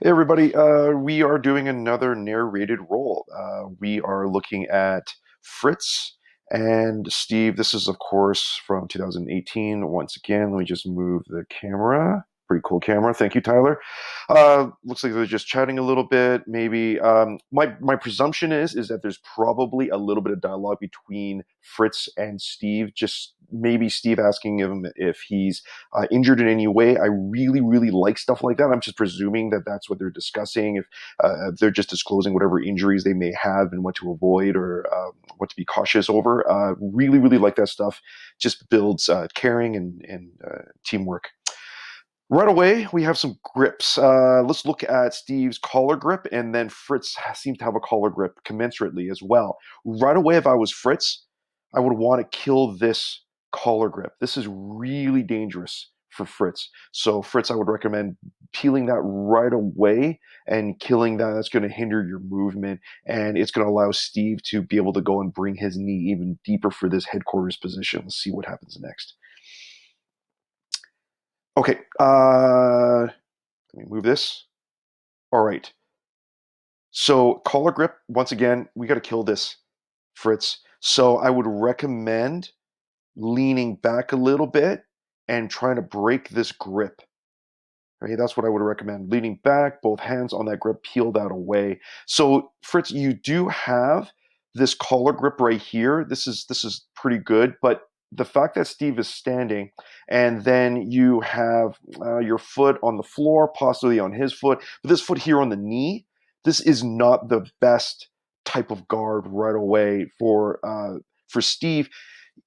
Hey everybody, we are doing another narrated role. We are looking at Fritz and Steve. This is, of course, from 2018. Once again, let me just move the camera. Pretty cool camera. Thank you, Tyler. Looks like they're just chatting a little bit. Maybe my presumption is that there's probably a little bit of dialogue between Fritz and Steve. Just maybe Steve asking him if he's injured in any way. I really like stuff like that. I'm just presuming that that's what they're discussing. If they're just disclosing whatever injuries they may have and what to avoid or what to be cautious over. Really like that stuff. Just builds caring and teamwork. Right away, we have some grips. Let's look at Steve's collar grip, and then Fritz seems to have a collar grip commensurately as well. Right away, if I was Fritz, I would want to kill this collar grip. This is really dangerous for Fritz. So, Fritz, I would recommend peeling that right away and killing that. That's going to hinder your movement, and it's going to allow Steve to be able to go and bring his knee even deeper for this headquarters position. Let's see what happens next. Okay, let me move this. All right. So collar grip, once again, we got to kill this, Fritz. So I would recommend leaning back a little bit and trying to break this grip. Right? That's what I would recommend. Leaning back, both hands on that grip, peel that away. So Fritz, you do have this collar grip right here. This is pretty good, but the fact that Steve is standing and then you have your foot on the floor, possibly on his foot, but this foot here on the knee, this is not the best type of guard right away for Steve.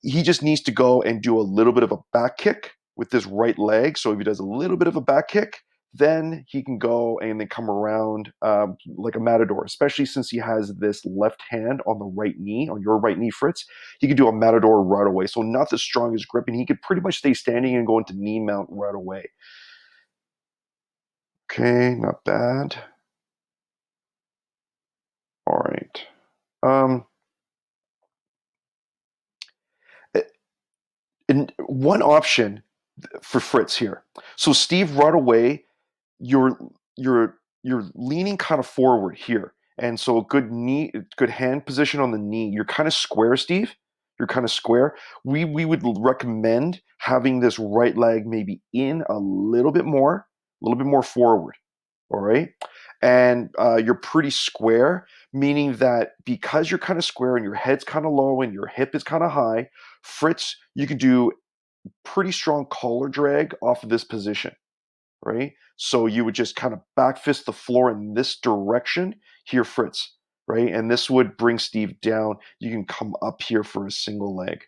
He just needs to go and do a little bit of a back kick with this right leg. So if he does a little bit of a back kick, then he can go and then come around like a matador, especially since he has this left hand on the right knee, on your right knee, Fritz. He can do a matador right away. So not the strongest grip, and he could pretty much stay standing and go into knee mount right away. Okay, not bad. All right. Um, and one option for Fritz here. So Steve, right away, you're you're leaning kind of forward here, and so a good hand position on the knee. You're kind of square, Steve. You're kind of square. We would recommend having this right leg maybe in a little bit more forward. All right, and you're pretty square, meaning that because you're kind of square and your head's kind of low and your hip is kind of high, Fritz, you can do pretty strong collar drag off of this position, right? So you would just kind of back fist the floor in this direction here, Fritz, right? And this would bring Steve down. You can come up here for a single leg.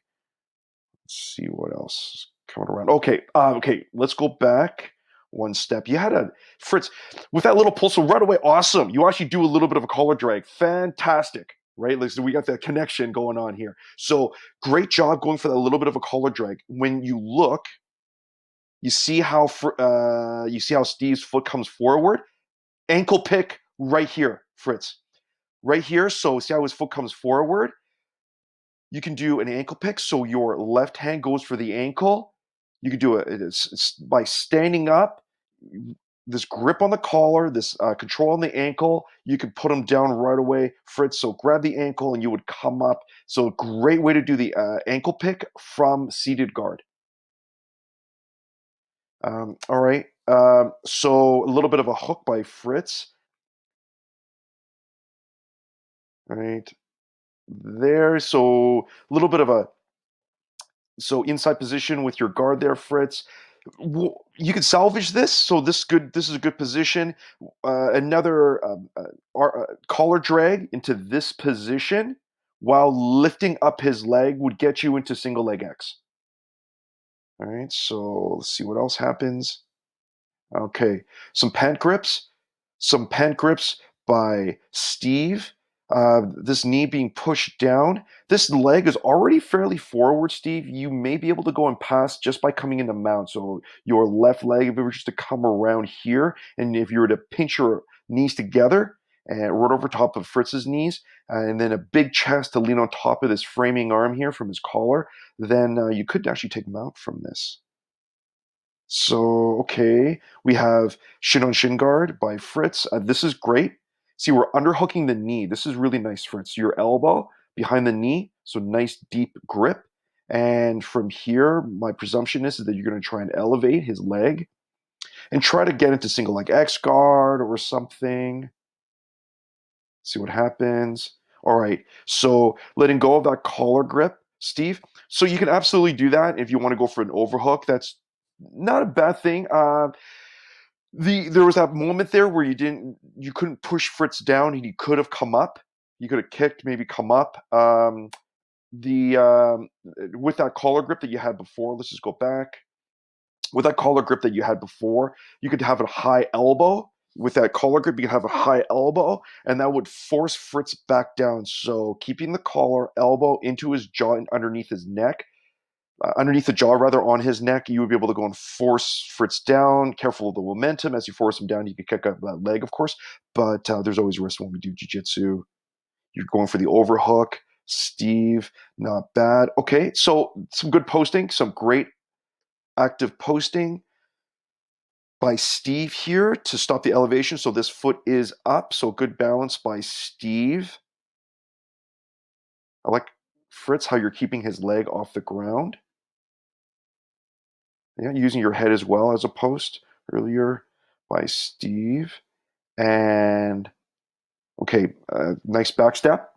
Let's see what else is coming around. Okay, let's go back one step. You had a Fritz with that little pull, so right away, awesome. You actually do a little bit of a collar drag, fantastic. Right, like so we got that connection going on here. So great job going for that little bit of a collar drag. When you look, you see how Steve's foot comes forward. Ankle pick right here, Fritz. Right here. So see how his foot comes forward. You can do an ankle pick. So your left hand goes for the ankle. You can do it's by standing up. This grip on the collar, this control on the ankle. You can put him down right away, Fritz. So grab the ankle and you would come up. So great way to do the ankle pick from seated guard. All right. So a little bit of a hook by Fritz. Right there. So a little bit of a inside position with your guard there, Fritz. You can salvage this. So this good. This is a good position. Another collar drag into this position while lifting up his leg would get you into single leg X. All right. So let's see what else happens. Okay, some pant grips, some pant grips by Steve. This knee being pushed down. This leg is already fairly forward, Steve. You may be able to go and pass just by coming into mount. So your left leg, if it were just to come around here, and if you were to pinch your knees together and right over top of Fritz's knees, and then a big chest to lean on top of this framing arm here from his collar, then you could actually take mount from this. So, okay, we have Shin on Shin Guard by Fritz. This is great. See, we're underhooking the knee. This is really nice, Fritz. Your elbow behind the knee, so nice deep grip. And from here, my presumption is that you're going to try and elevate his leg and try to get into single leg X guard or something. See what happens. All right, so letting go of that collar grip, Steve. So you can absolutely do that if you want to go for an overhook. That's not a bad thing. There was that moment there where you couldn't push Fritz down, and he could have come up. He could have kicked, maybe come up. The With that collar grip that you had before. Let's just go back. With that collar grip that you had before, you could have a high elbow. With that collar grip, you could have a high elbow, and that would force Fritz back down. So keeping the collar elbow into his jaw and underneath his neck, underneath the jaw rather, on his neck, you would be able to go and force Fritz down. Careful of the momentum. As you force him down, you can kick up that leg, of course, but there's always a risk when we do jiu-jitsu. You're going for the overhook. Steve, not bad. Okay, so some good posting, some great active posting by Steve here to stop the elevation. So this foot is up. So good balance by Steve. I like, Fritz, how you're keeping his leg off the ground. Yeah, using your head as well as a post earlier by Steve. And okay, nice back step.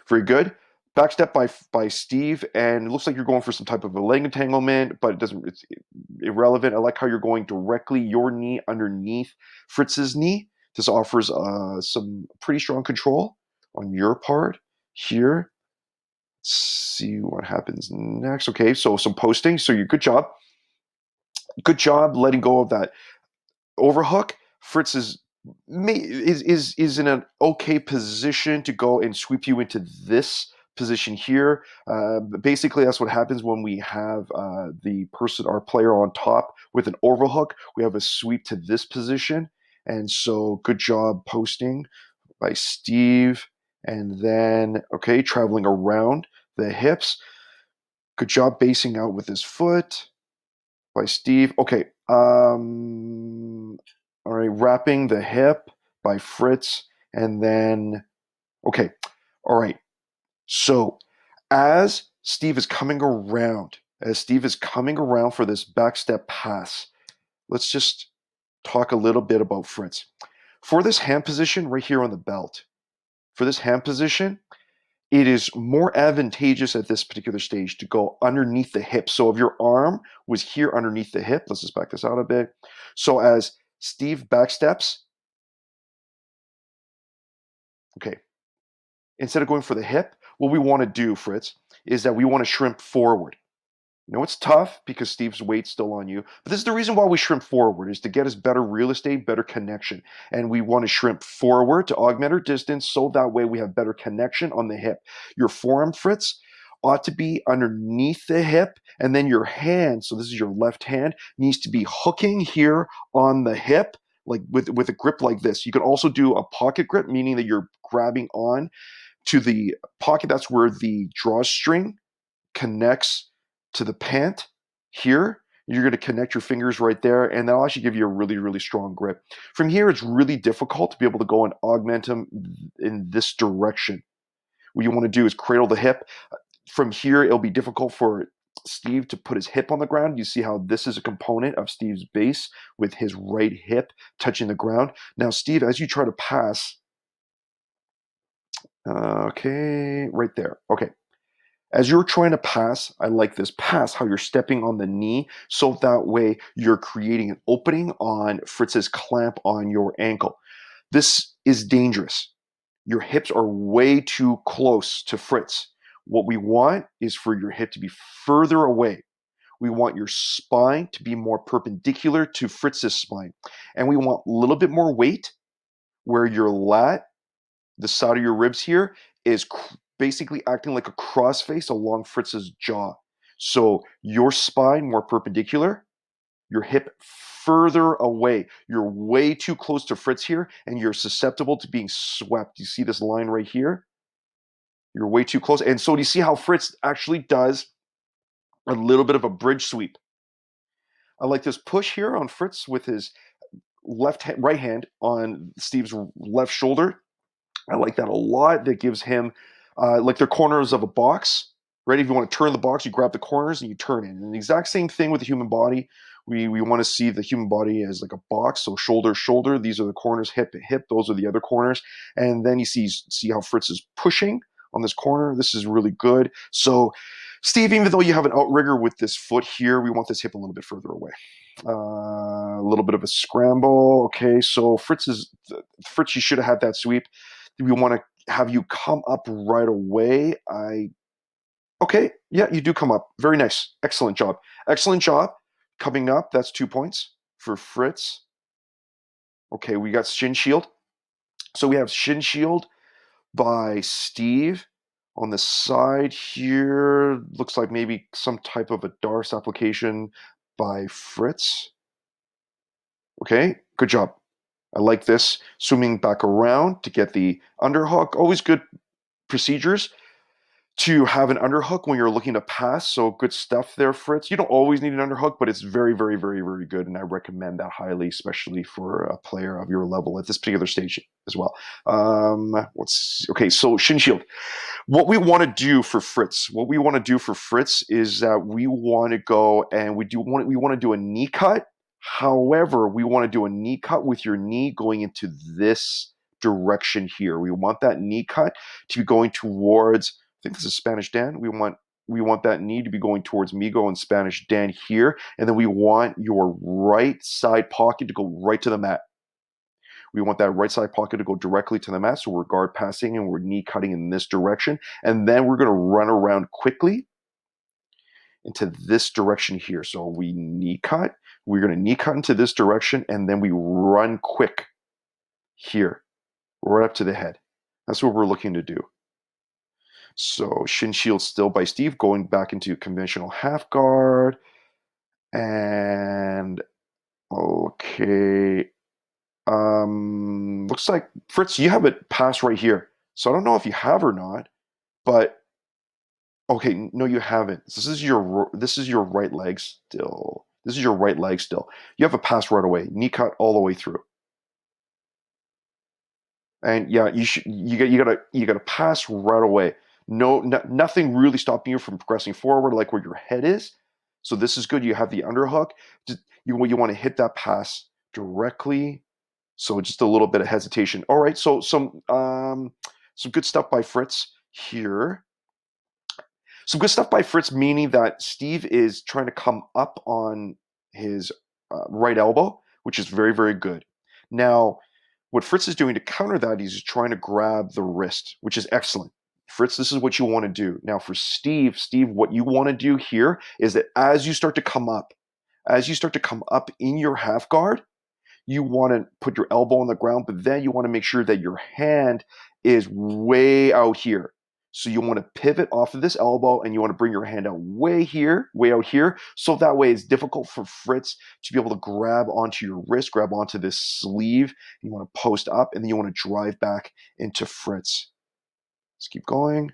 Very good. Back step by Steve, and it looks like you're going for some type of a leg entanglement, but it's irrelevant. I like how you're going directly your knee underneath Fritz's knee. This offers some pretty strong control on your part here. Let's see what happens next. Okay, so some posting. So you good job. Good job letting go of that overhook. Fritz is in an okay position to go and sweep you into this position here. Basically, that's what happens when we have our player on top with an overhook. We have a sweep to this position, and so good job posting by Steve. And then okay, traveling around the hips. Good job basing out with his foot by Steve. Okay. All right. Wrapping the hip by Fritz. And then, okay. All right. So as Steve is coming around, for this backstep pass, let's just talk a little bit about Fritz. For this hand position right here on the belt, for this hand position, it is more advantageous at this particular stage to go underneath the hip. So if your arm was here underneath the hip, let's just back this out a bit. So as Steve backsteps, okay, instead of going for the hip, what we want to do, Fritz, is that we want to shrimp forward. I know it's tough because Steve's weight's still on you, but this is the reason why we shrimp forward, is to get us better real estate, better connection. And we want to shrimp forward to augment our distance so that way we have better connection on the hip. Your forearm, Fritz, ought to be underneath the hip, and then your hand, so this is your left hand, needs to be hooking here on the hip, like with a grip like this. You can also do a pocket grip, meaning that you're grabbing on to the pocket. That's where the drawstring connects to the pant here. You're going to connect your fingers right there, and that'll actually give you a really, really strong grip. From here, it's really difficult to be able to go and augment them in this direction. What you want to do is cradle the hip. From here, it'll be difficult for Steve to put his hip on the ground. You see how this is a component of Steve's base with his right hip touching the ground. Now, Steve, as you try to pass, okay, right there. Okay. As you're trying to pass, I like this pass, how you're stepping on the knee, so that way you're creating an opening on Fritz's clamp on your ankle. This is dangerous. Your hips are way too close to Fritz. What we want is for your hip to be further away. We want your spine to be more perpendicular to Fritz's spine. And we want a little bit more weight where your lat, the side of your ribs here, is basically acting like a crossface along Fritz's jaw. So your spine more perpendicular, your hip further away. You're way too close to Fritz here, and you're susceptible to being swept. You see this line right here? You're way too close. And so do you see how Fritz actually does a little bit of a bridge sweep? I like this push here on Fritz with his right hand on Steve's left shoulder. I like that a lot. That gives him like the corners of a box. Right? If you want to turn the box, you grab the corners and you turn it. And the exact same thing with the human body. We want to see the human body as like a box. So shoulder, shoulder. These are the corners. Hip, hip. Those are the other corners. And then you see how Fritz is pushing on this corner. This is really good. So Steve, even though you have an outrigger with this foot here, we want this hip a little bit further away. A little bit of a scramble. Okay, so Fritz, you should have had that sweep. We want to have you come up right away. Okay, yeah, you do come up. Very nice. Excellent job. Excellent job. Coming up, that's 2 points for Fritz. Okay, we got shin shield. So we have shin shield by Steve. On the side here, looks like maybe some type of a Darce application by Fritz. Okay, good job. I like this. Swimming back around to get the underhook. Always good procedures to have an underhook when you're looking to pass. So good stuff there, Fritz. You don't always need an underhook, but it's very, very, very, very good. And I recommend that highly, especially for a player of your level at this particular stage as well. Okay, so shin shield. What we want to do for Fritz, is that we want to go and we want to do a knee cut. However, we want to do a knee cut with your knee going into this direction here. We want that knee cut to be going towards, I think this is Spanish Dan. We want that knee to be going towards Migo and Spanish Dan here. And then we want your right side pocket to go right to the mat. We want that right side pocket to go directly to the mat. So we're guard passing and we're knee cutting in this direction. And then we're going to run around quickly into this direction here. So we knee cut. We're going to knee cut into this direction. And then we run quick here, right up to the head. That's what we're looking to do. So shin shield still by Steve, going back into conventional half guard. And okay. Looks like Fritz, you have it passed right here. So I don't know if you have or not, but okay, no, you haven't. This is your right leg still. This is your right leg still. You have a pass right away, knee cut all the way through. And yeah, you gotta pass right away. Nothing really stopping you from progressing forward, like where your head is. So this is good. You have the underhook. You want to hit that pass directly. So just a little bit of hesitation. All right. So some good stuff by Fritz here. Some good stuff by Fritz, meaning that Steve is trying to come up on his right elbow, which is very, very good. Now, what Fritz is doing to counter that, he's trying to grab the wrist, which is excellent. Fritz, this is what you want to do. Now for Steve, what you want to do here is that as you start to come up in your half guard, you want to put your elbow on the ground, but then you want to make sure that your hand is way out here. So you want to pivot off of this elbow and you want to bring your hand out way out here. So that way it's difficult for Fritz to be able to grab onto your wrist, grab onto this sleeve. You want to post up and then you want to drive back into Fritz. Let's keep going.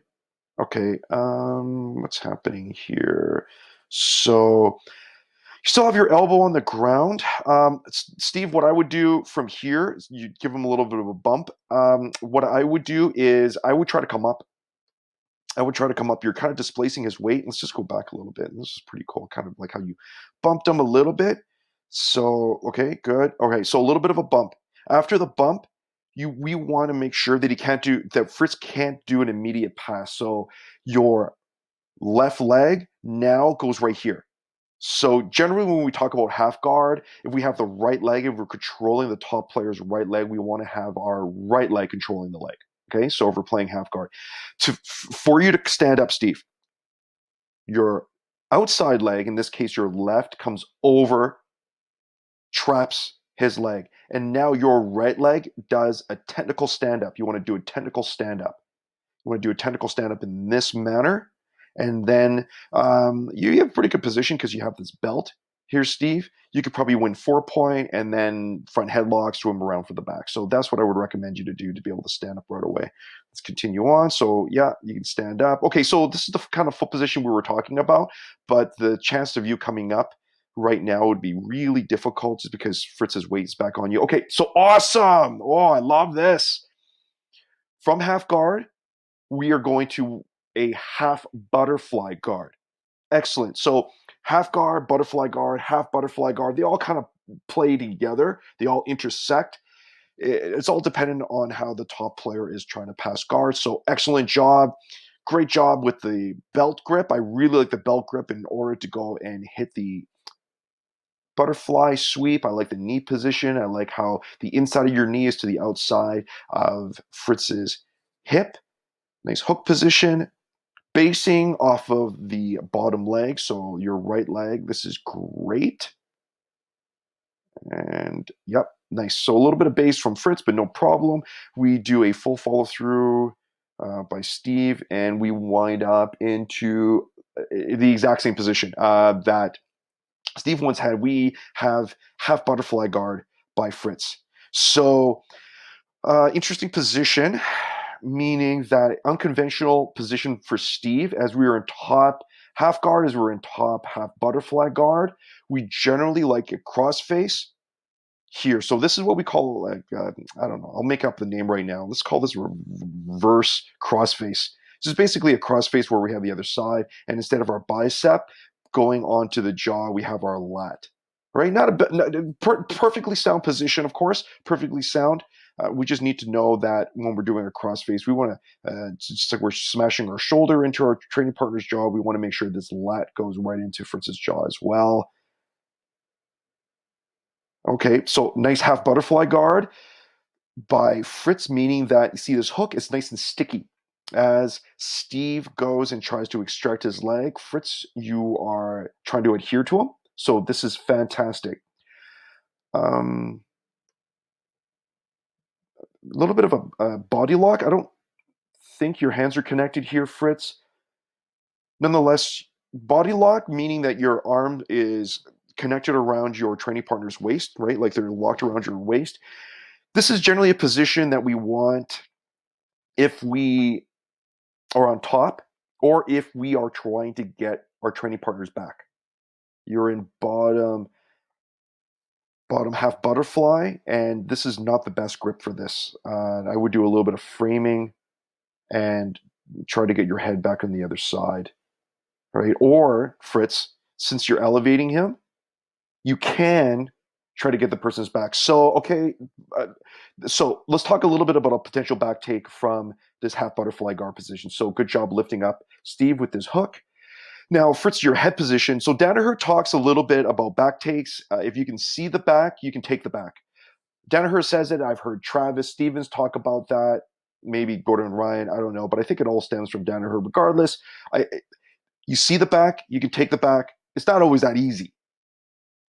Okay, what's happening here? So you still have your elbow on the ground. Steve, what I would do from here is you give him a little bit of a bump. What I would do is I would try to come up. You're kind of displacing his weight. Let's just go back a little bit. This is pretty cool. Kind of like how you bumped him a little bit. So, okay, good. Okay, so a little bit of a bump. After the bump, we want to make sure that Fritz can't do an immediate pass. So your left leg now goes right here. So generally when we talk about half guard, if we have the right leg, if we're controlling the top player's right leg, we want to have our right leg controlling the leg. Okay, so if we're playing half guard. For you to stand up, Steve, your outside leg, in this case your left, comes over, traps his leg. And now your right leg does a technical stand-up. You want to do a technical stand-up. In this manner. And then you have a pretty good position because you have this belt here, Steve. You could probably win 4-point and then front headlocks, swim around for the back. So that's what I would recommend you to do to be able to stand up right away. Let's continue on. So yeah, you can stand up. Okay, so this is the kind of foot position we were talking about, but the chance of you coming up right now would be really difficult just because Fritz's weight is back on you. Okay, so awesome. Oh, I love this. From half guard, we are going to a half butterfly guard. Excellent. So half guard, half butterfly guard, they all kind of play together. They all intersect. It's all dependent on how the top player is trying to pass guard. So excellent job. Great job with the belt grip. I really like the belt grip in order to go and hit the butterfly sweep. I like the knee position. I like how the inside of your knee is to the outside of Fritz's hip. Nice hook position. Basing off of the bottom leg, so your right leg. This is great. And yep, nice. So a little bit of base from Fritz, but no problem. We do a full follow through by Steve, and we wind up into the exact same position that Steve once had. We have half butterfly guard by Fritz. So interesting position, meaning that unconventional position for Steve as we were in top half guard, as we're in top half butterfly guard. We generally like a cross face here. So this is what we call like I don't know. I'll make up the name right now. Let's call this reverse crossface. This is basically a crossface where we have the other side, and instead of our bicep going onto the jaw, we have our lat. Right? Perfectly sound position, of course, perfectly sound. We just need to know that when we're doing a crossface, we want to just like we're smashing our shoulder into our training partner's jaw. We want to make sure this lat goes right into Fritz's jaw as well. Okay, so nice half butterfly guard by Fritz, meaning that you see this hook, it's nice and sticky. As Steve goes and tries to extract his leg, Fritz, you are trying to adhere to him. So this is fantastic. A little bit of a body lock. I don't think your hands are connected here, Fritz. Nonetheless, body lock, meaning that your arm is connected around your training partner's waist, right? Like they're locked around your waist. This is generally a position that we want if we are on top or if we are trying to get our training partners back. You're in bottom half butterfly, and this is not the best grip for this. I would do a little bit of framing and try to get your head back on the other side, right? Or Fritz, since you're elevating him, you can try to get the person's back. So, okay, uh, so let's talk a little bit about a potential back take from this half butterfly guard position. So, good job lifting up Steve with this hook. Now, Fritz, your head position. So, Danaher talks a little bit about back takes. If you can see the back, you can take the back. Danaher says it. I've heard Travis Stevens talk about that. Maybe Gordon Ryan. I don't know, but I think it all stems from Danaher. Regardless, you see the back, you can take the back. It's not always that easy.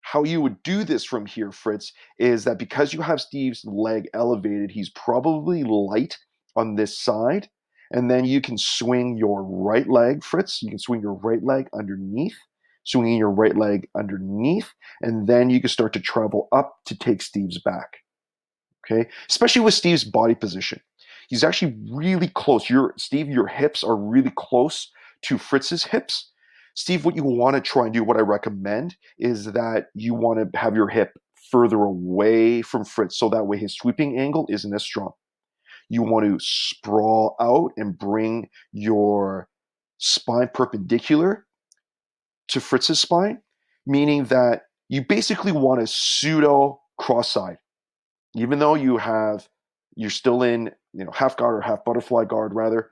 How you would do this from here, Fritz, is that because you have Steve's leg elevated, he's probably light on this side. And then you can swing your right leg, Fritz. You can swing your right leg underneath, swinging your right leg underneath. And then you can start to travel up to take Steve's back. Okay. Especially with Steve's body position. He's actually really close. Steve, your hips are really close to Fritz's hips. Steve, what you want to try and do, what I recommend, is that you want to have your hip further away from Fritz so that way his sweeping angle isn't as strong. You want to sprawl out and bring your spine perpendicular to Fritz's spine, meaning that you basically want a pseudo cross side. Even though you're still in, half guard or half butterfly guard rather,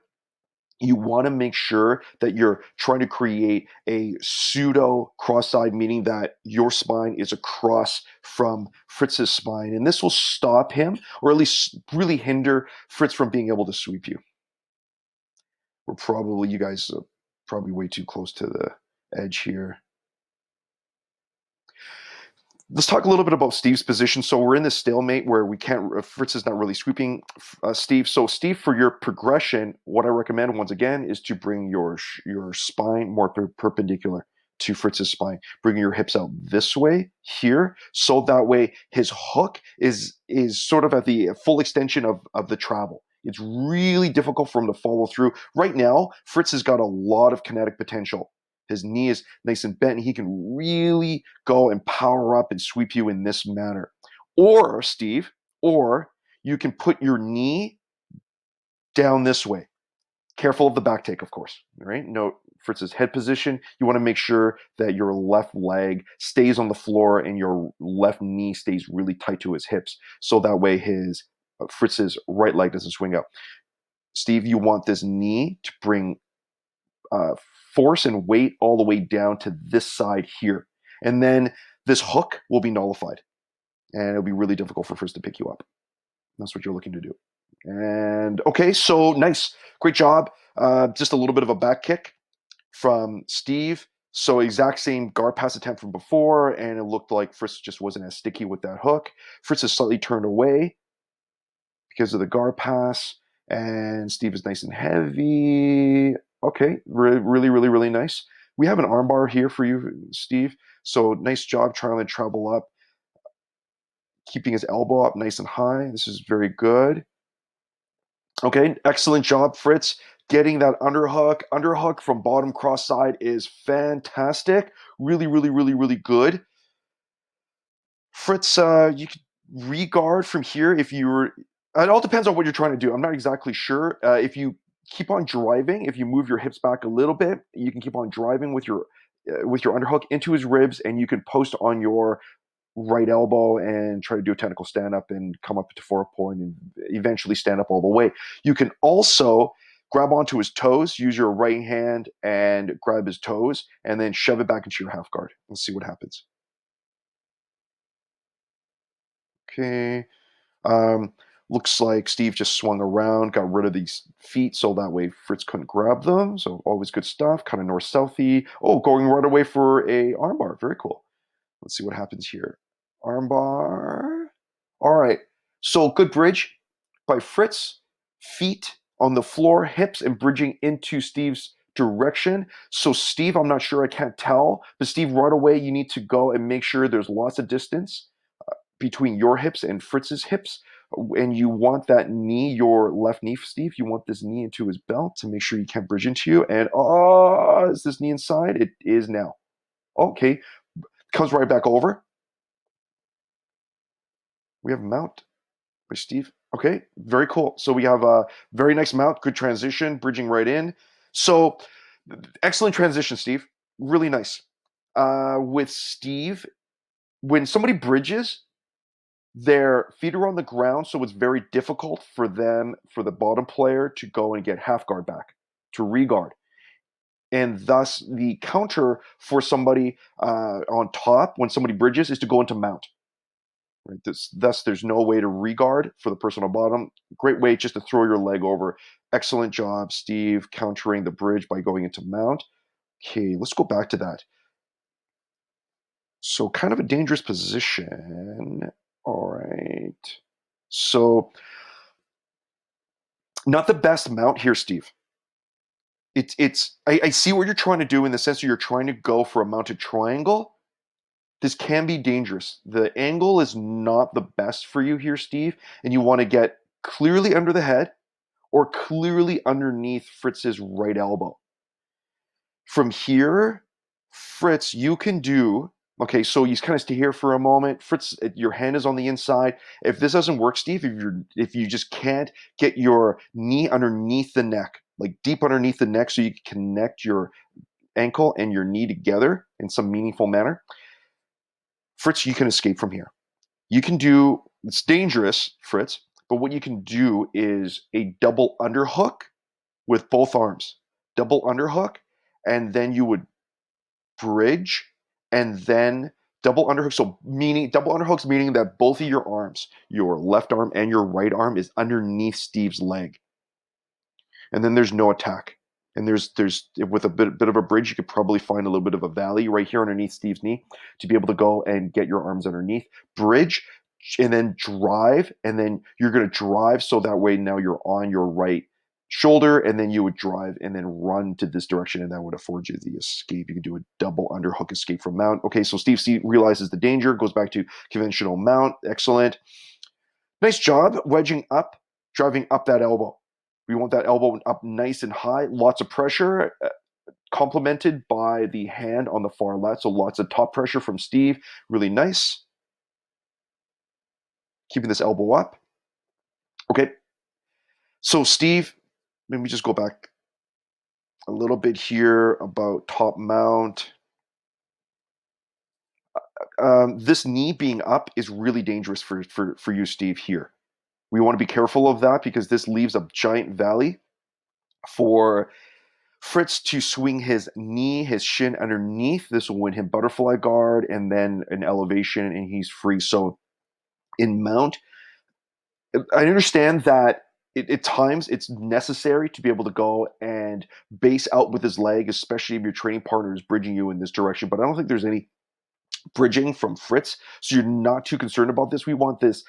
you want to make sure that you're trying to create a pseudo cross side, meaning that your spine is across from Fritz's spine. And this will stop him, or at least really hinder Fritz from being able to sweep you. You guys are probably way too close to the edge here. Let's talk a little bit about Steve's position. So we're in this stalemate where we can't. Fritz is not really sweeping Steve. So Steve, for your progression, what I recommend once again is to bring your spine more perpendicular to Fritz's spine. Bring your hips out this way here, so that way his hook is sort of at the full extension of the travel. It's really difficult for him to follow through. Right now, Fritz has got a lot of kinetic potential. His knee is nice and bent, and he can really go and power up and sweep you in this manner. Or, Steve, or you can put your knee down this way. Careful of the back take, of course. All right. Note Fritz's head position. You want to make sure that your left leg stays on the floor and your left knee stays really tight to his hips, so that way his Fritz's right leg doesn't swing out. Steve, you want this knee to bring uh, force and weight all the way down to this side here, and then this hook will be nullified, and it'll be really difficult for Fritz to pick you up. That's what you're looking to do. And okay, so nice, great job. Just a little bit of a back kick from Steve. So exact same guard pass attempt from before, and it looked like Fritz just wasn't as sticky with that hook. Fritz is slightly turned away because of the guard pass, and Steve is nice and heavy. Okay, really, really, really nice. We have an armbar here for you, Steve. So nice job trying to travel up, keeping his elbow up nice and high. This is very good. Okay, excellent job, Fritz. Getting that underhook. Underhook from bottom cross side is fantastic. Really, really, really, really good. Fritz, you could regard from here if you were. It all depends on what you're trying to do. I'm not exactly sure. If you keep on driving, if you move your hips back a little bit, you can keep on driving with your underhook into his ribs, and you can post on your right elbow and try to do a technical stand up and come up to 4 point and eventually stand up all the way. You can also grab onto his toes, use your right hand and grab his toes, and then shove it back into your half guard. Let's see what happens. Okay. Um, Looks like Steve just swung around, got rid of these feet so that way Fritz couldn't grab them. So always good stuff. Kind of north-southy. Oh, going right away for a armbar. Very cool. Let's see what happens here. Armbar. All right. So good bridge by Fritz. Feet on the floor, hips, and bridging into Steve's direction. So Steve, I'm not sure, I can't tell, but Steve, right away, you need to go and make sure there's lots of distance between your hips and Fritz's hips. And you want that knee, your left knee, Steve, you want this knee into his belt to make sure he can't bridge into you. And oh, is this knee inside? It is now. Okay. Comes right back over. We have mount by Steve. Okay, very cool. So we have a very nice mount, good transition, bridging right in. So excellent transition, Steve. Really nice. With Steve, when somebody bridges, their feet are on the ground, so it's very difficult for them, for the bottom player, to go and get half guard back, to regard. And thus, the counter for somebody on top, when somebody bridges, is to go into mount. Right? Thus, there's no way to regard for the person on bottom. Great way just to throw your leg over. Excellent job, Steve, countering the bridge by going into mount. Okay, let's go back to that. So, kind of a dangerous position. All right. So, not the best mount here, Steve. I see what you're trying to do in the sense that you're trying to go for a mounted triangle. This can be dangerous. The angle is not the best for you here, Steve, and you want to get clearly under the head or clearly underneath Fritz's right elbow. From here, Fritz, you can do. Okay, so you kind of stay here for a moment. Fritz, your hand is on the inside. If this doesn't work, Steve, if you just can't get your knee underneath the neck, like deep underneath the neck, so you can connect your ankle and your knee together in some meaningful manner, Fritz, you can escape from here. You can do. It's dangerous, Fritz, but what you can do is a double underhook with both arms. Double underhook, and then you would bridge, and then double underhook. So meaning double underhooks meaning that both of your arms, your left arm and your right arm, is underneath Steve's leg, and then there's no attack. And there's with a bit of a bridge, you could probably find a little bit of a valley right here underneath Steve's knee to be able to go and get your arms underneath. Bridge, and then drive, and then you're going to drive so that way now you're on your right shoulder, and then you would drive and then run to this direction, and that would afford you the escape. You can do a double underhook escape from mount. Okay, so Steve realizes the danger, goes back to conventional mount. Excellent. Nice job wedging up, driving up that elbow. We want that elbow up nice and high, lots of pressure. complemented by the hand on the far left. So lots of top pressure from Steve. Really nice. Keeping this elbow up. Okay. So Steve, let me just go back a little bit here about top mount. This knee being up is really dangerous for you, Steve, here. We want to be careful of that because this leaves a giant valley for Fritz to swing his knee, his shin underneath. This will win him butterfly guard and then an elevation, and he's free. So in mount, I understand that at times it's necessary to be able to go and base out with his leg, especially if your training partner is bridging you in this direction. But I don't think there's any bridging from Fritz, so you're not too concerned about this. We want this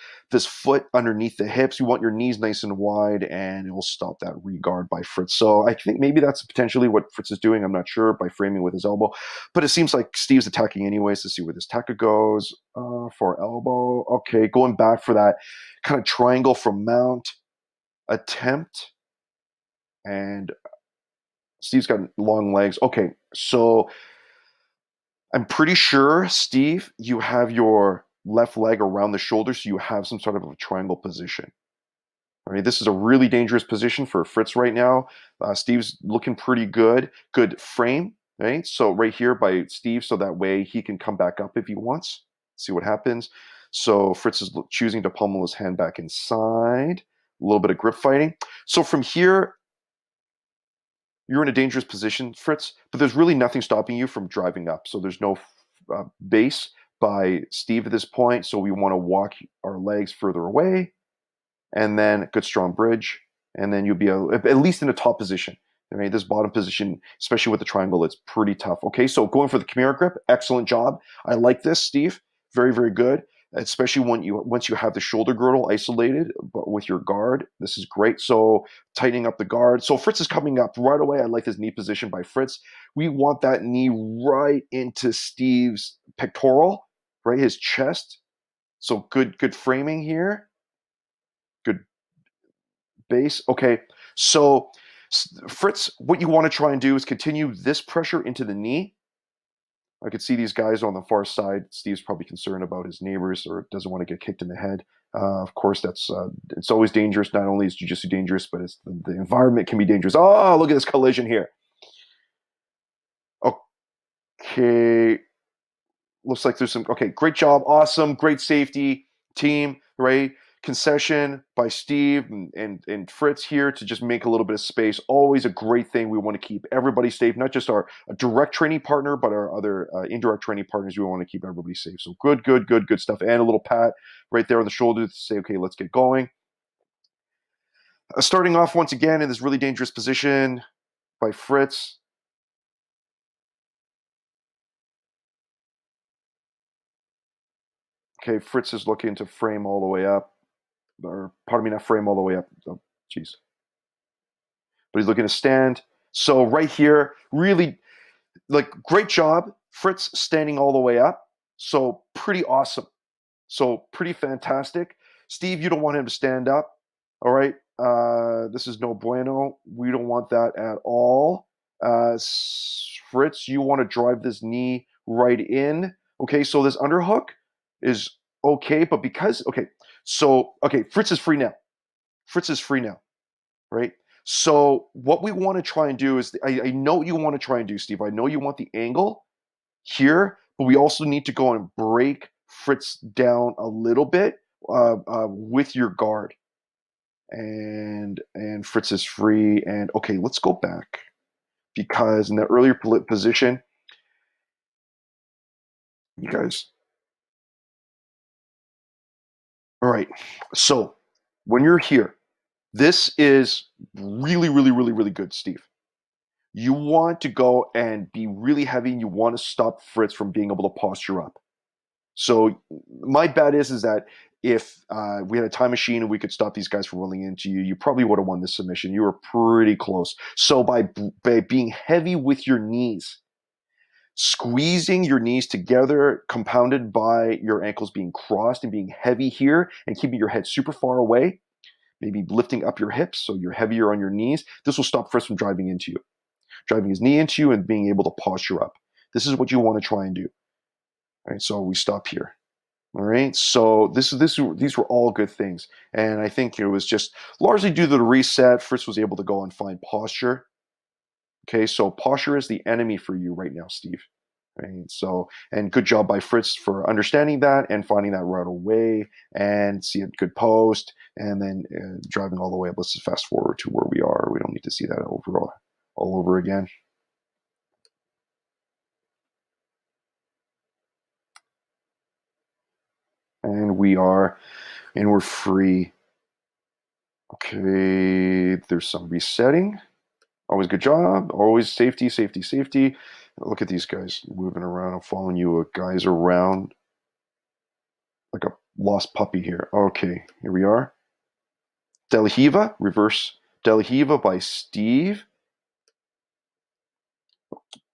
foot underneath the hips. You want your knees nice and wide, and it will stop that regard by Fritz. So I think maybe that's potentially what Fritz is doing. I'm not sure by framing with his elbow, but it seems like Steve's attacking anyways to see where this taka goes for elbow. Okay, going back for that kind of triangle from mount attempt, and Steve's got long legs. Okay, so I'm pretty sure, Steve, you have your left leg around the shoulder, so you have some sort of a triangle position. I mean, this is a really dangerous position for Fritz right now. Steve's looking pretty good. Good frame, right? So right here by Steve, so that way he can come back up if he wants. See what happens. So Fritz is choosing to pummel his hand back inside. A little bit of grip fighting. So from here, you're in a dangerous position, Fritz, but there's really nothing stopping you from driving up. So there's no base by Steve at this point. So we want to walk our legs further away, and then a good strong bridge, and then you'll be at least in a top position. Right, this bottom position, especially with the triangle, it's pretty tough. Okay, so going for the Chimera grip, excellent job. I like this, Steve. Very, very good. Especially once you have the shoulder girdle isolated, but with your guard, this is great. So tightening up the guard. So Fritz is coming up right away. I like this knee position by Fritz. We want that knee right into Steve's pectoral, right, his chest. So good framing here. Good base. Okay, so Fritz, what you want to try and do is continue this pressure into the knee. I could see these guys on the far side. Steve's probably concerned about his neighbors or doesn't want to get kicked in the head. Of course, that's it's always dangerous. Not only is jiu-jitsu dangerous, but it's the environment can be dangerous. Oh, look at this collision here. Okay, looks like there's some. Okay, great job, awesome, great safety team, right? Concession by Steve and Fritz here to just make a little bit of space. Always a great thing. We want to keep everybody safe, not just our direct training partner, but our other indirect training partners. We want to keep everybody safe. So good stuff. And a little pat right there on the shoulder to say, okay, let's get going. Starting off once again in this really dangerous position by Fritz. Okay, Fritz is looking to frame all the way up. Or pardon me, not frame all the way up. Oh, jeez. But he's looking to stand. So right here, really, like, great job, Fritz standing all the way up. So pretty awesome. So pretty fantastic. Steve, you don't want him to stand up. All right. This is no bueno. We don't want that at all. Fritz, you want to drive this knee right in. Okay, so this underhook is okay, but because Fritz is free now. Fritz is free now, right? So what we want to try and do is, I know what you want to try and do, Steve. I know you want the angle here, but we also need to go and break Fritz down a little bit with your guard. And Fritz is free. And okay, let's go back because in the earlier position, you guys. All right. So when you're here, this is really good, Steve. You want to go and be really heavy, and you want to stop Fritz from being able to posture up. So my bet is that if we had a time machine and we could stop these guys from rolling into you, you probably would have won this submission. You were pretty close. So by being heavy with your knees, squeezing your knees together, compounded by your ankles being crossed and being heavy here and keeping your head super far away, maybe lifting up your hips so you're heavier on your knees, this will stop Fritz from driving into you. driving his knee into you and being able to posture up. This is what you want to try and do. All right, so we stop here. All right, so these were all good things, and I think it was just largely due to the reset. Fritz was able to go and find posture. Okay, so posture is the enemy for you right now, Steve. Right, so and good job by Fritz for understanding that and finding that right away, and see a good post, and then driving all the way up. Let's just fast forward to where we are. We don't need to see that all over again. And we're free. Okay, there's some resetting. Always good job. Always safety, safety, safety. Look at these guys moving around. I'm following you guys around like a lost puppy here. Okay, here we are. Delahiva, reverse Delahiva by Steve.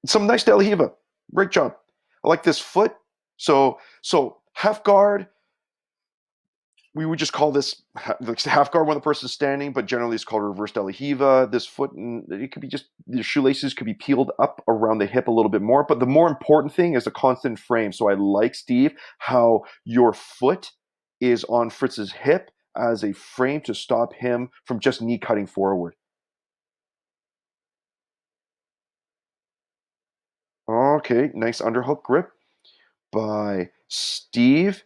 Some nice Delahiva. Great job. I like this foot. So half guard, we would just call this half guard when the person's standing, but generally it's called reverse Delahiva. This foot, it could be just the shoelaces could be peeled up around the hip a little bit more. But the more important thing is the constant frame. So I like, Steve, how your foot is on Fritz's hip as a frame to stop him from just knee cutting forward. Okay, nice underhook grip by Steve.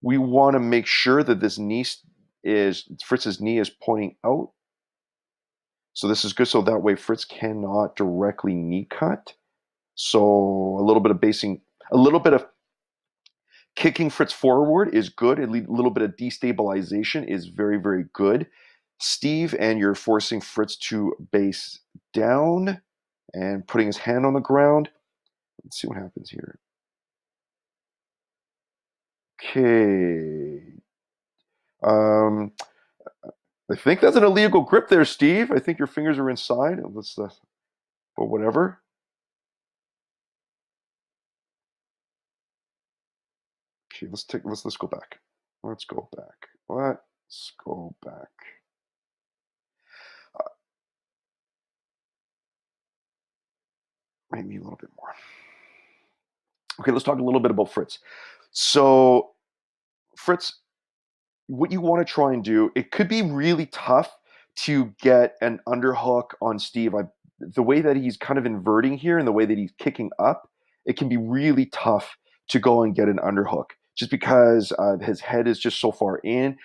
We want to make sure that this knee is Fritz's knee is pointing out. So this is good. So that way Fritz cannot directly knee cut. So a little bit of kicking Fritz forward is good. A little bit of destabilization is very, very good. Steve, and you're forcing Fritz to base down and putting his hand on the ground. Let's see what happens here. Okay. I think that's an illegal grip there, Steve. I think your fingers are inside. But whatever. Okay, let's go back. Let's go back. Let's go back. Maybe a little bit more. Okay, let's talk a little bit about Fritz. So, Fritz, what you want to try and do, it could be really tough to get an underhook on Steve. The way that he's kind of inverting here and the way that he's kicking up, it can be really tough to go and get an underhook just because his head is just so far in.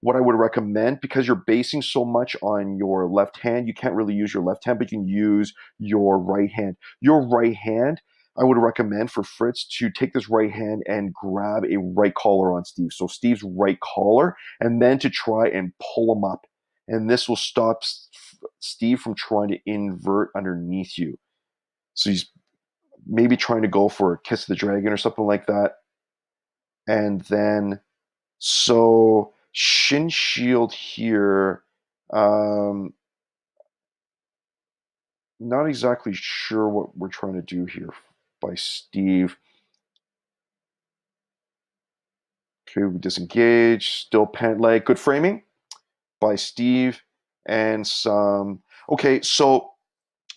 What I would recommend, because you're basing so much on your left hand, you can't really use your left hand, but you can use your right hand. Your right hand, I would recommend for Fritz to take this right hand and grab a right collar on Steve. So Steve's right collar, and then to try and pull him up. And this will stop Steve from trying to invert underneath you. So he's maybe trying to go for a kiss of the dragon or something like that. And then, so shin shield here. Not exactly sure what we're trying to do here by Steve. Okay, we disengage, still pant leg, good framing by Steve, and some. Okay, so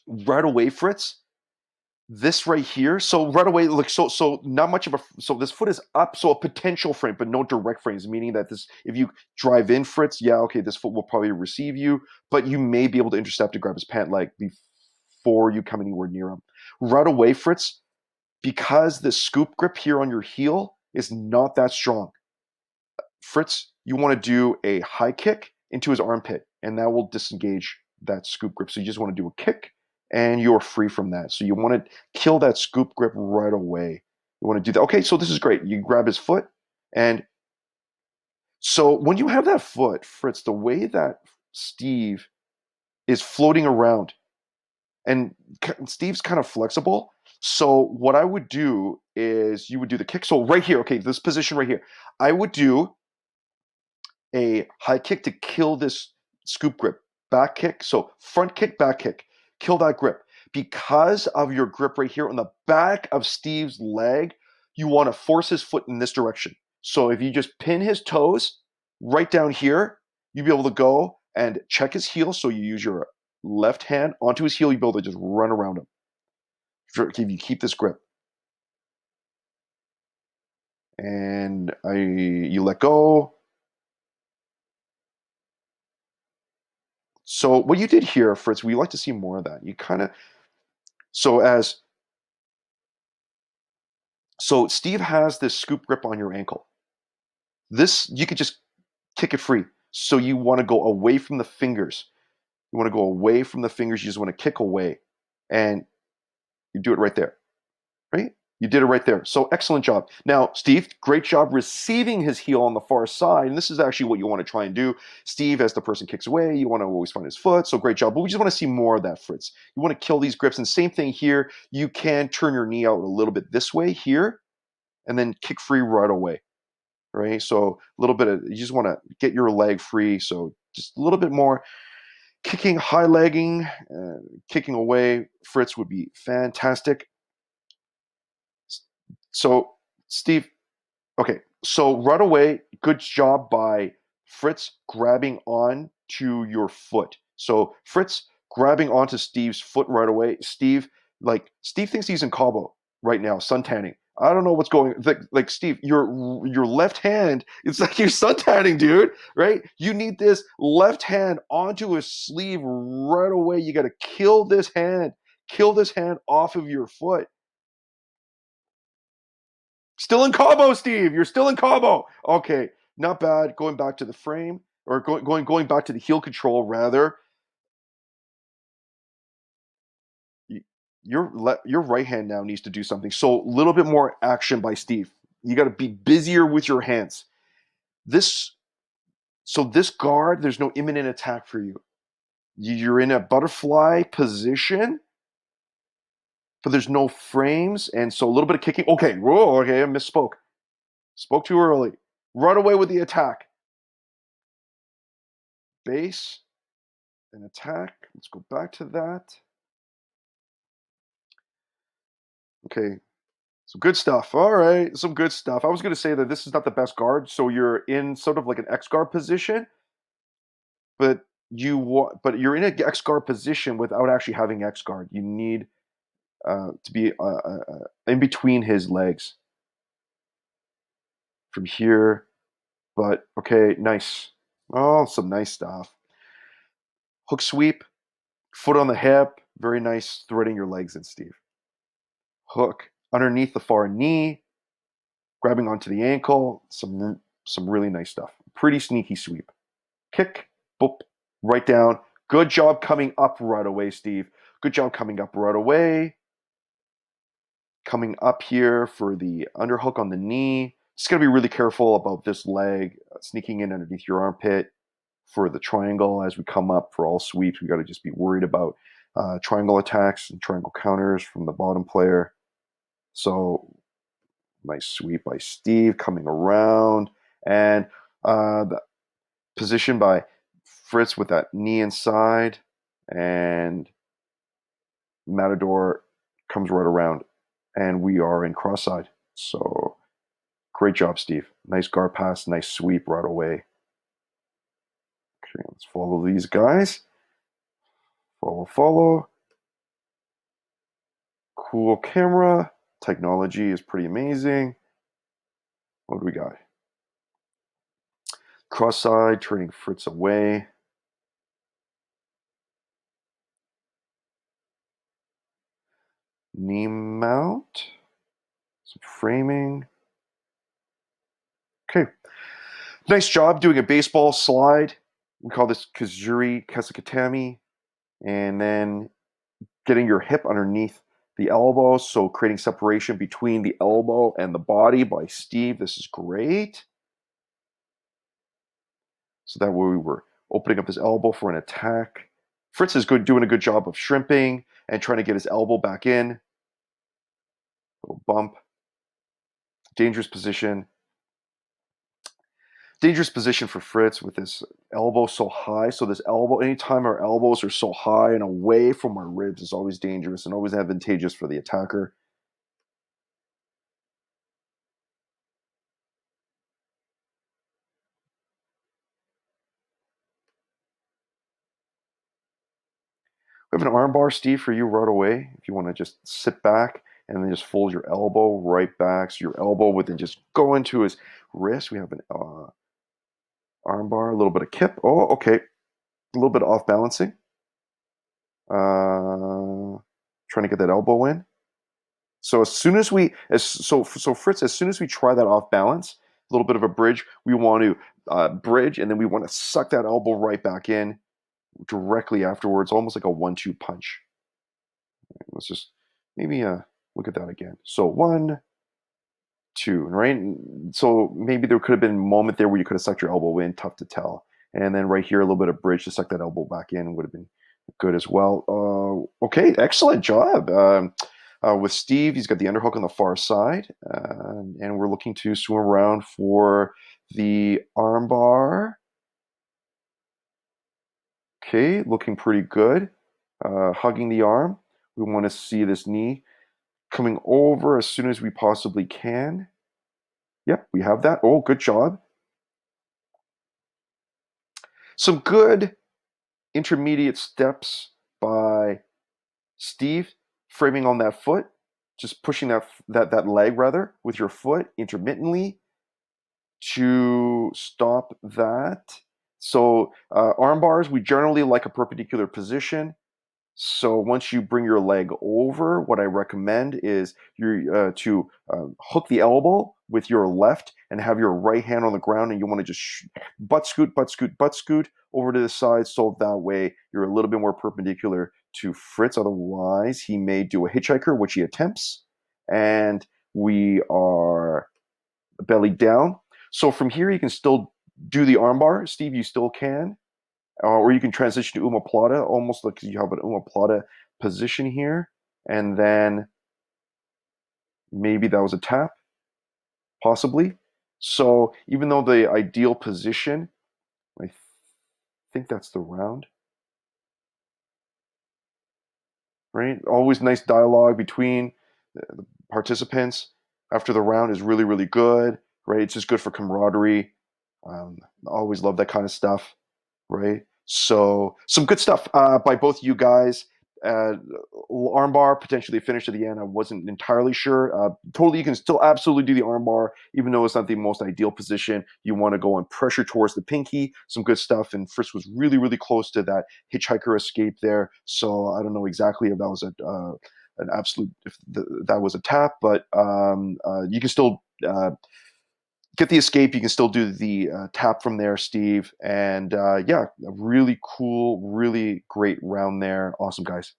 right away, Fritz, this right here. So right away, look, so not much of a. So this foot is up, so a potential frame, but no direct frames, meaning that this, if you drive in Fritz, yeah, okay, this foot will probably receive you, but you may be able to intercept to grab his pant leg before you come anywhere near him. Right away, Fritz, because the scoop grip here on your heel is not that strong. Fritz, you want to do a high kick into his armpit, and that will disengage that scoop grip. So you just want to do a kick, and you're free from that. So you want to kill that scoop grip right away. You want to do that. Okay, so this is great. You grab his foot, and so when you have that foot, Fritz, the way that Steve is floating around, and Steve's kind of flexible. So what I would do is you would do the kick. So right here, okay, this position right here, I would do a high kick to kill this scoop grip. Back kick, so front kick, back kick, kill that grip. Because of your grip right here on the back of Steve's leg, you want to force his foot in this direction. So if you just pin his toes right down here, you'll be able to go and check his heel. So you use your left hand onto his heel, you'll be able to just run around him. If you keep this grip and you let go. So what you did here, Fritz, we like to see more of that. You kind of so as so Steve has this scoop grip on your ankle. This you could just kick it free. So you want to go away from the fingers. You want to go away from the fingers. You just want to kick away, and you do it right there. Right? You did it right there. So excellent job. Now, Steve, great job receiving his heel on the far side. And this is actually what you want to try and do. Steve, as the person kicks away, you want to always find his foot. So great job. But we just want to see more of that, Fritz. You want to kill these grips. And same thing here. You can turn your knee out a little bit this way here and then kick free right away. Right? So a little bit of, you just want to get your leg free. So just a little bit more kicking, high legging, kicking away. Fritz would be fantastic. So, Steve, okay, so right away, good job by Fritz grabbing on to your foot. So Fritz grabbing onto Steve's foot right away. Steve thinks he's in Cabo right now, suntanning. I don't know what's going like Steve, your left hand, it's like you're suntanning, dude, right? You need this left hand onto his sleeve right away. You got to kill this hand. Kill this hand off of your foot. Still in Cabo, Steve. You're still in Cabo. Okay, not bad. Going back to the frame, or going back to the heel control rather. Your right hand now needs to do something. So a little bit more action by Steve. You got to be busier with your hands. This this guard, there's no imminent attack for you. You're in a butterfly position, but there's no frames, and so a little bit of kicking. Okay, whoa, okay, I misspoke. Spoke too early. Run away with the attack. Base and attack. Let's go back to that. Okay, some good stuff. All right, some good stuff. I was going to say that this is not the best guard, so you're in sort of like an X guard position, but but you're in an X guard position without actually having X guard. You need to be in between his legs from here. But okay, nice. Oh, some nice stuff. Hook sweep, foot on the hip. Very nice threading your legs in, Steve. Hook underneath the far knee, grabbing onto the ankle. Some really nice stuff. Pretty sneaky sweep. Kick, boop, right down. Good job coming up right away, Steve. Good job coming up right away. Coming up here for the underhook on the knee. Just gotta be really careful about this leg sneaking in underneath your armpit for the triangle as we come up for all sweeps. We gotta just be worried about triangle attacks and triangle counters from the bottom player. So nice sweep by Steve coming around. And the position by Fritz with that knee inside. And Matador comes right around. And we are in cross-side. So great job, Steve. Nice guard pass, nice sweep right away. Okay, let's follow these guys. Follow, follow. Cool camera. Technology is pretty amazing. What do we got? Cross side, turning Fritz away. Knee mount. Some framing. Okay. Nice job doing a baseball slide. We call this Kazuri Kesakatami. And then getting your hip underneath the elbow. So creating separation between the elbow and the body by Steve. This is great. So that way we were opening up his elbow for an attack. Fritz is doing a good job of shrimping and trying to get his elbow back in. Little bump. Dangerous position. Dangerous position for Fritz with his elbow so high. So this elbow, anytime our elbows are so high and away from our ribs is always dangerous and always advantageous for the attacker. We have an arm bar, Steve, for you right away. If you want to just sit back and then just fold your elbow right back, so your elbow would then just go into his wrist. We have an arm bar, a little bit of kip. Oh, okay, a little bit of off balancing. Trying to get that elbow in. So as soon as we, as so Fritz, as soon as we try that off balance, a little bit of a bridge, we want to bridge, and then we want to suck that elbow right back in directly afterwards, almost like a 1-2 punch. Let's just maybe look at that again. So 1, 2, right? So maybe there could have been a moment there where you could have sucked your elbow in, tough to tell. And then right here, a little bit of bridge to suck that elbow back in would have been good as well. Okay, excellent job. With Steve, he's got the underhook on the far side, and we're looking to swim around for the armbar. Okay, looking pretty good. Hugging the arm. We want to see this knee coming over as soon as we possibly can. Yep, we have that. Oh, good job. Some good intermediate steps by Steve, framing on that foot, just pushing that leg rather with your foot intermittently to stop that. So arm bars, we generally like a perpendicular position. So once you bring your leg over, what I recommend is you to hook the elbow with your left and have your right hand on the ground, and you want to just butt scoot, butt scoot, butt scoot over to the side, so that way you're a little bit more perpendicular to Fritz. Otherwise, he may do a hitchhiker, which he attempts, and we are belly down. So from here, you can still do the armbar, Steve. You still can, or you can transition to omoplata, almost like you have an omoplata position here, and then maybe that was a tap, possibly. So even though the ideal position, I think that's the round, right? Always nice dialogue between the participants after the round is really, really good, right? It's just good for camaraderie. Um, always love that kind of stuff. Right? So some good stuff by both you guys. Uh, Armbar potentially a finish at the end. I wasn't entirely sure. Totally, you can still absolutely do the armbar, even though it's not the most ideal position. You want to go on pressure towards the pinky. Some good stuff. And Fritz was really, really close to that hitchhiker escape there. So I don't know exactly if that was an absolute, if that was a tap, but you can still get the escape. You can still do the tap from there, Steve. And yeah, a really cool, really great round there. Awesome, guys.